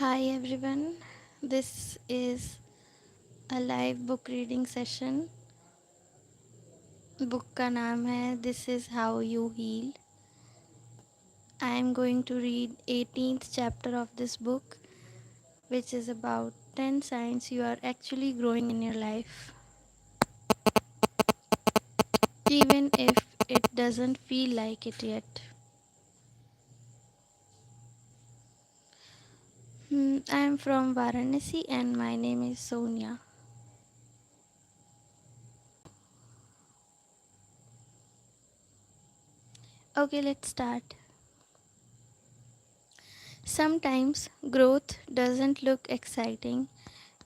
Hi everyone, this is a live book reading session. Book का नाम है this is how you heal. I am going to read 18th chapter of this book, which is about 10 signs you are actually growing in your life, even if it doesn't feel like it yet. I am from Varanasi and my name is Sonia. Okay, let's start. Sometimes growth doesn't look exciting.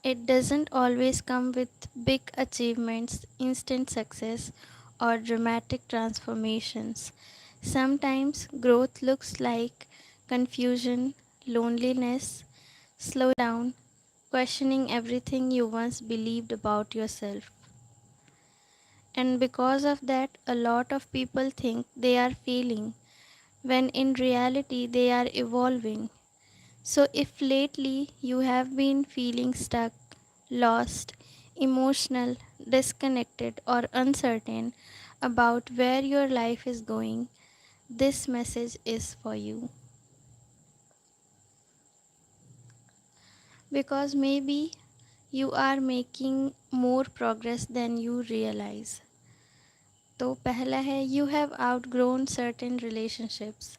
It doesn't always come with big achievements, instant success, or dramatic transformations. Sometimes growth looks like confusion, loneliness, slow down, questioning everything you once believed about yourself. And because of that, a lot of people think they are failing, when in reality they are evolving. So, if lately you have been feeling stuck, lost, emotional, disconnected, or uncertain about where your life is going, this message is for you. Because maybe you are making more progress than you realize. तो पहला है you have outgrown certain relationships.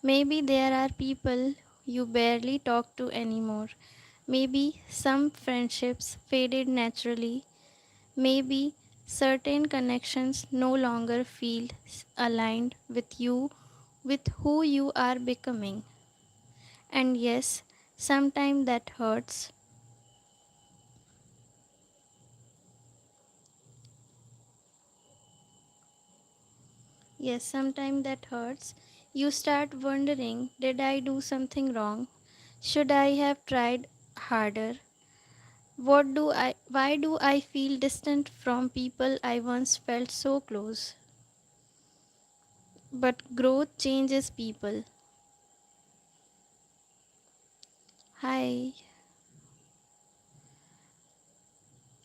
Maybe there are people you barely talk to anymore. Maybe some friendships faded naturally. Maybe certain connections no longer feel aligned with you, with who you are becoming. And yes, sometimes that hurts. Yes, sometimes that hurts. You start wondering, did I do something wrong? Should I have tried harder? Why do I feel distant from people I once felt so close? But growth changes people. Hi.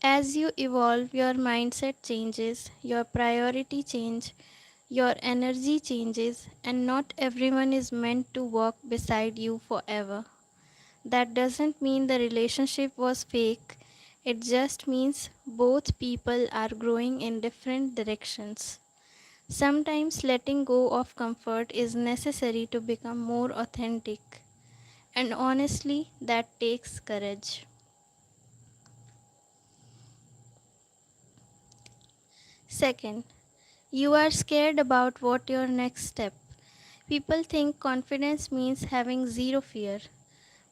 As you evolve, your mindset changes, your priority change, your energy changes, and not everyone is meant to walk beside you forever. That doesn't mean the relationship was fake. It just means both people are growing in different directions. Sometimes letting go of comfort is necessary to become more authentic. And honestly, that takes courage. Second, you are scared about what your next step. People think confidence means having zero fear,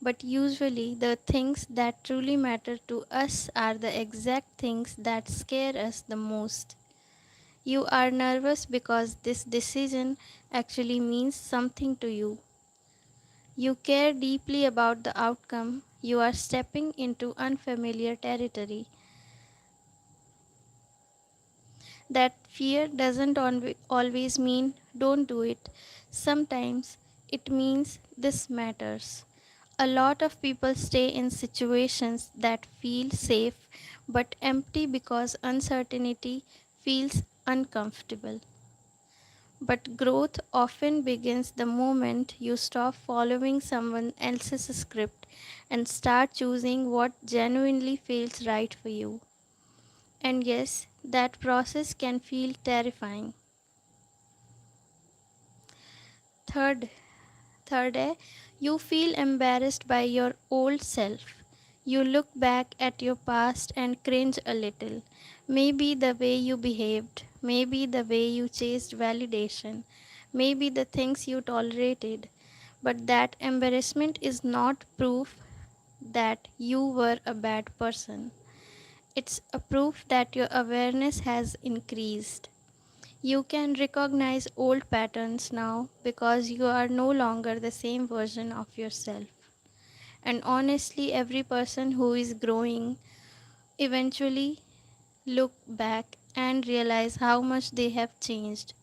but usually the things that truly matter to us are the exact things that scare us the most. You are nervous because this decision actually means something to you. You care deeply about the outcome. You are stepping into unfamiliar territory. That fear doesn't always mean don't do it. Sometimes it means this matters. A lot of people stay in situations that feel safe but empty because uncertainty feels uncomfortable. But growth often begins the moment you stop following someone else's script and start choosing what genuinely feels right for you. And yes, that process can feel terrifying. Third, third, you feel embarrassed by your old self. You look back at your past and cringe a little. Maybe the way you behaved, maybe the way you chased validation, maybe the things you tolerated. But that embarrassment is not proof that you were a bad person. It's a proof that your awareness has increased. You can recognize old patterns now because you are no longer the same version of yourself. And honestly, every person who is growing eventually look back and realize how much they have changed.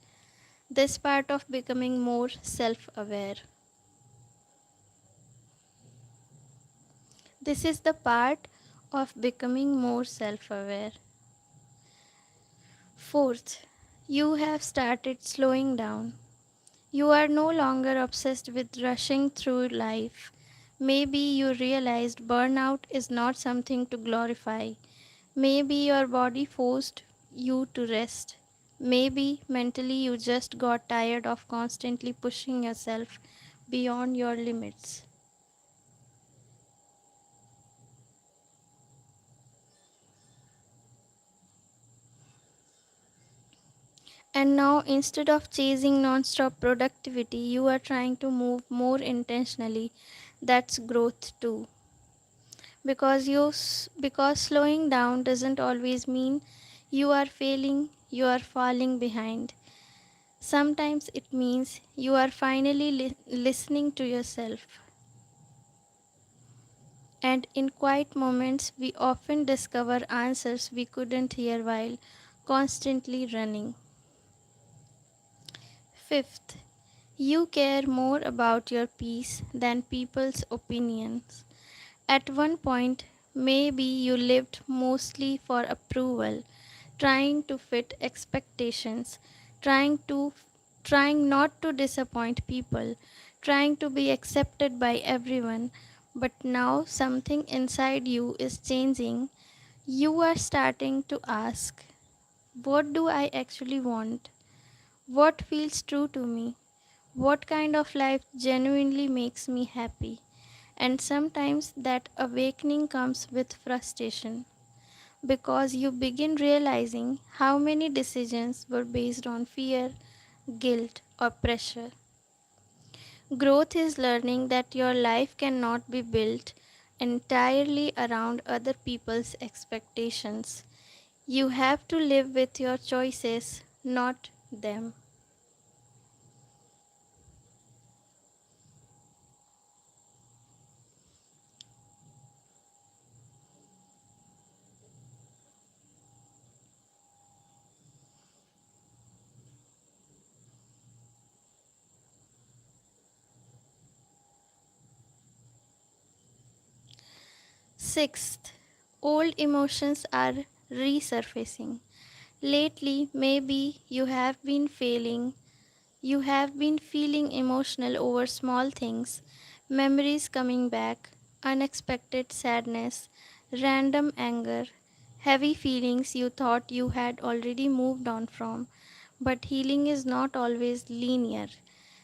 This part of becoming more self-aware. This is the part of becoming more self aware. Fourth, you have started slowing down. You are no longer obsessed with rushing through life. Maybe you realized burnout is not something to glorify. Maybe your body forced you to rest. Maybe mentally you just got tired of constantly pushing yourself beyond your limits. And now, instead of chasing non-stop productivity, you are trying to move more intentionally. That's growth too. Because slowing down doesn't always mean you are failing, you are falling behind. Sometimes it means you are finally listening to yourself. And in quiet moments, we often discover answers we couldn't hear while constantly running. Fifth, you care more about your peace than people's opinions. At one point, maybe you lived mostly for approval, trying to fit expectations, trying to trying not to disappoint people, trying to be accepted by everyone. But now something inside you is changing. You are starting to ask, what do I actually want? What feels true to me? What kind of life genuinely makes me happy? And sometimes that awakening comes with frustration because you begin realizing how many decisions were based on fear, guilt, or pressure. Growth is learning that your life cannot be built entirely around other people's expectations. You have to live with your choices, not them. Sixth, old emotions are resurfacing. Lately, maybe you have been feeling emotional over small things, memories coming back, unexpected sadness, random anger, heavy feelings you thought you had already moved on from. But healing is not always linear.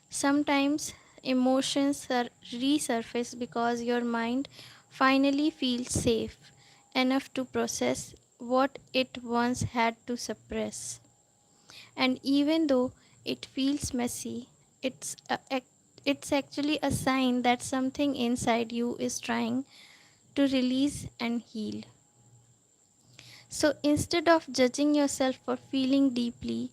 Sometimes emotions resurface because your mind finally feels safe enough to process what it once had to suppress. And even though it feels messy, it's actually a sign that something inside you is trying to release and heal. So instead of judging yourself for feeling deeply,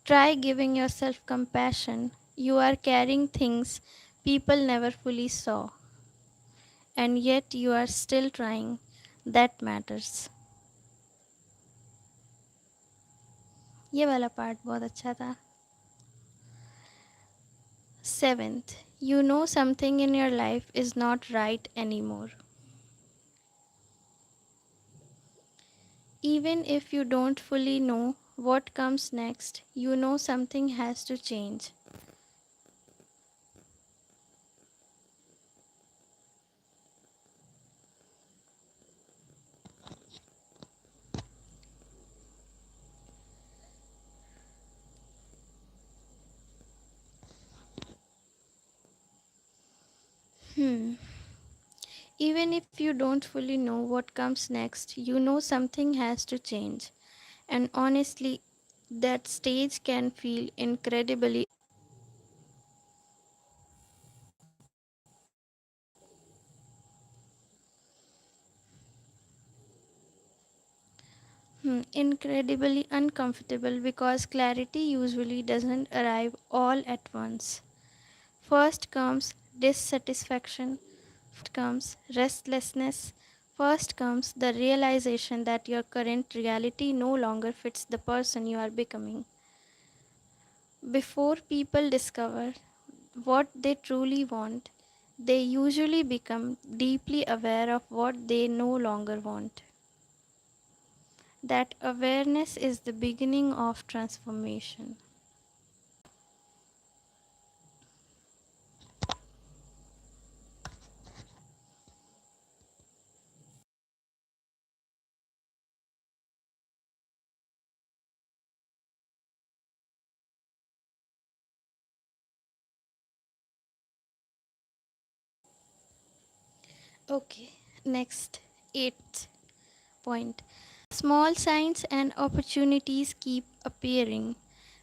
try giving yourself compassion. You are carrying things people never fully saw, and yet you are still trying. That matters. ये वाला part बहुत अच्छा था. Seventh, you know something in your life is not right anymore. Even if you don't fully know what comes next, you know something has to change. Hmm. Even if you don't fully know what comes next, you know something has to change. And honestly, that stage can feel incredibly uncomfortable because clarity usually doesn't arrive all at once. First comes dissatisfaction, comes restlessness, first comes the realization that your current reality no longer fits the person you are becoming. Before people discover what they truly want, they usually become deeply aware of what they no longer want. That awareness is the beginning of transformation. Okay, next, eighth point. Small signs and opportunities keep appearing.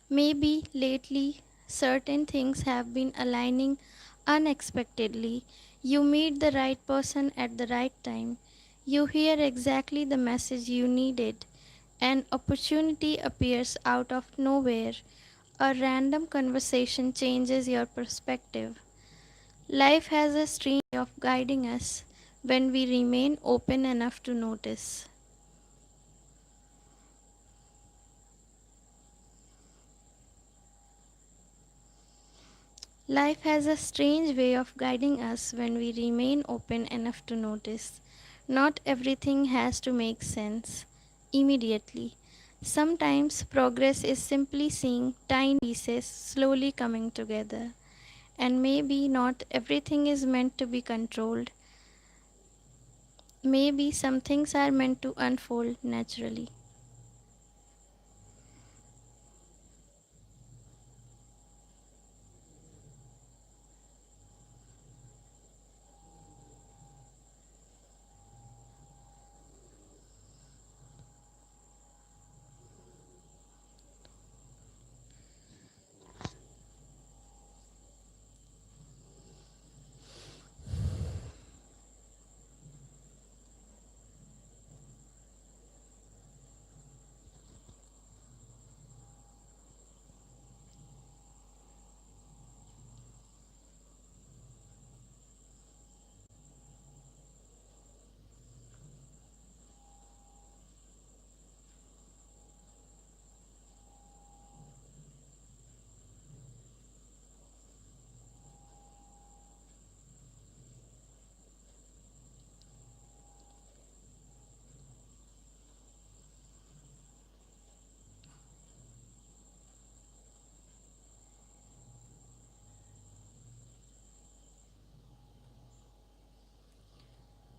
Maybe lately certain things have been aligning unexpectedly. You meet the right person at the right time. You hear exactly the message you needed. An opportunity appears out of nowhere. A random conversation changes your perspective. Life has a strange way of guiding us when we remain open enough to notice. Life has a strange way of guiding us when we remain open enough to notice. Not everything has to make sense immediately. Sometimes progress is simply seeing tiny pieces slowly coming together. And maybe not everything is meant to be controlled. Maybe some things are meant to unfold naturally.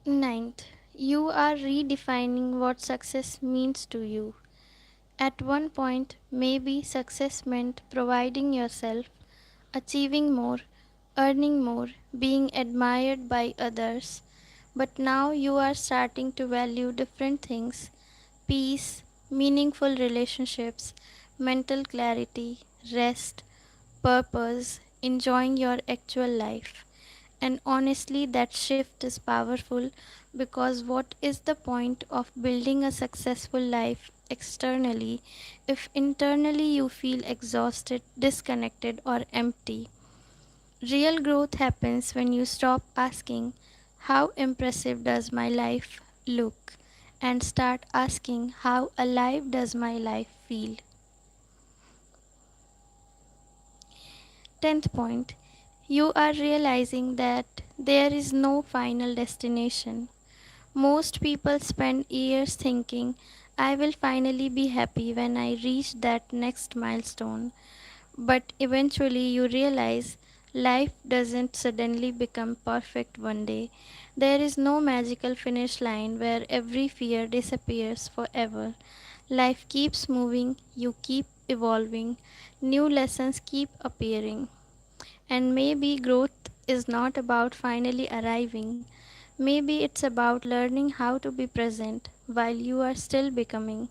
9th, you are redefining what success means to you. At one point, maybe success meant providing yourself, achieving more, earning more, being admired by others. But now you are starting to value different things: peace, meaningful relationships, mental clarity, rest, purpose, enjoying your actual life. And honestly, that shift is powerful because what is the point of building a successful life externally if internally you feel exhausted, disconnected, or empty? Real growth happens when you stop asking, "How impressive does my life look?" and start asking, "How alive does my life feel?" 10th point, you are realizing that there is no final destination. Most people spend years thinking, "I will finally be happy when I reach that next milestone." But eventually you realize life doesn't suddenly become perfect one day. There is no magical finish line where every fear disappears forever. Life keeps moving, you keep evolving, new lessons keep appearing. And maybe growth is not about finally arriving. Maybe it's about learning how to be present while you are still becoming.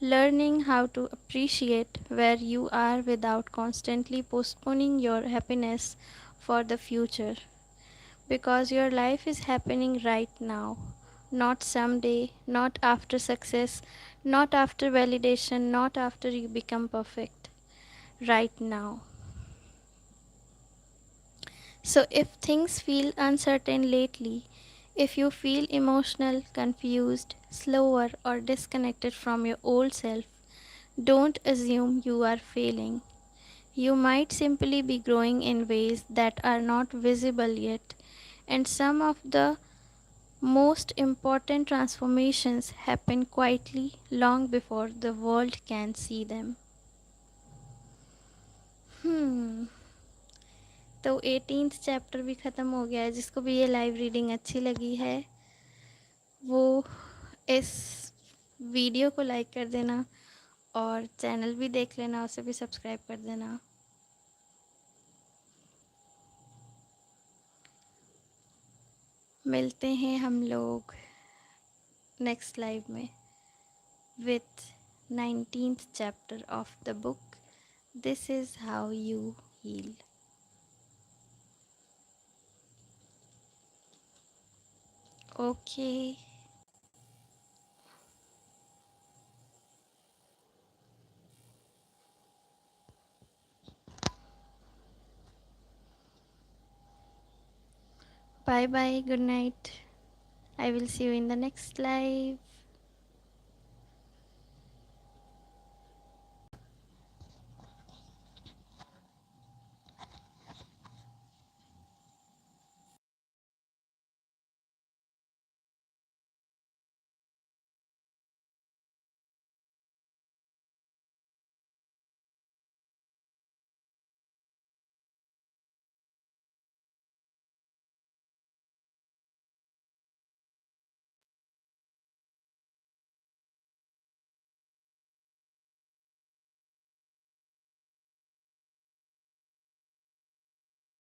Learning how to appreciate where you are without constantly postponing your happiness for the future. Because your life is happening right now, not someday, not after success, not after validation, not after you become perfect. Right now. So, if things feel uncertain lately, if you feel emotional, confused, slower, or disconnected from your old self, don't assume you are failing. You might simply be growing in ways that are not visible yet. and some of the most important transformations happen quietly long before the world can see them. Hmm. तो 18th chapter भी ख़त्म हो गया है. जिसको भी ये live reading अच्छी लगी है वो इस वीडियो को लाइक कर देना और चैनल भी देख लेना, उसे भी सब्सक्राइब कर देना. मिलते हैं हम लोग नेक्स्ट लाइव में with 19th chapter of the book this is how you heal. Okay. Bye bye. Good night. I will see you in the next live.